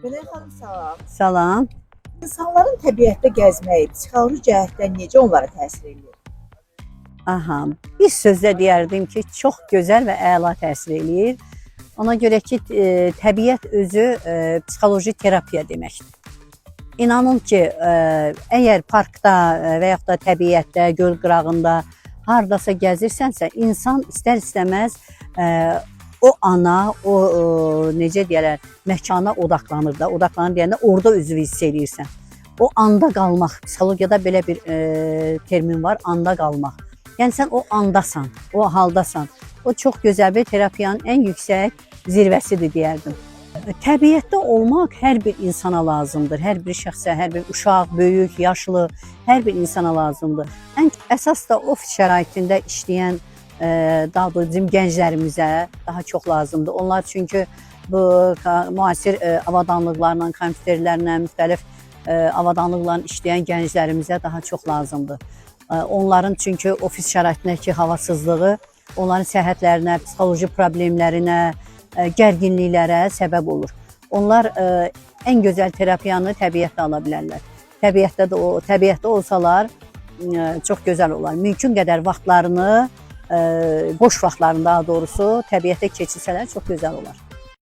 Mələk xanım, salam. Salam. İnsanların təbiətdə gəzməyi psixoloji cəhətdən necə onlara təsir edir? Aha, bir sözlə deyərdim ki, çox gözəl və əla təsir eləyir. Ona görə ki, təbiət özü psixoloji terapiya deməkdir. İnanın ki, əgər parkda və yaxud da təbiətdə, göl qırağında hardasa gəzirsənsə, insan istər-istəməz o ana, necə deyərlər, məkana odaqlanır da. Odaqlanır deyəndə orada özünü hiss edirsən. O anda qalmaq, psixologiyada belə bir termin var, anda qalmaq. Yəni sən o andasan, o haldasan. O çox gözəl bir terapiyanın ən yüksək zirvəsidir deyərdim. Təbiətdə olmaq hər bir insana lazımdır. Hər bir şəxsə, hər bir uşaq, böyük, yaşlı, hər bir insana lazımdır. Ən əsas da ofis şəraitində işləyən, daha doğrusu bizim gənclərimizə daha çox lazımdır. Onlar çünki bu müasir avadanlıqlarla, kompüterlərlə, müxtəlif avadanlıqlarla işləyən gənclərimizə daha çox lazımdır. Onların çünki ofis şəraitindəki havasızlığı onların səhhətlərinə, psixoloji problemlərinə, gərginliklərə səbəb olur. Onlar ən gözəl terapiyanı təbiətdə ala bilərlər. Təbiətdə olsalar çox gözəl olar. Mümkün qədər vaxtlarını, boş vaxtlarını daha doğrusu təbiətdə keçirsələr çox gözəl olar.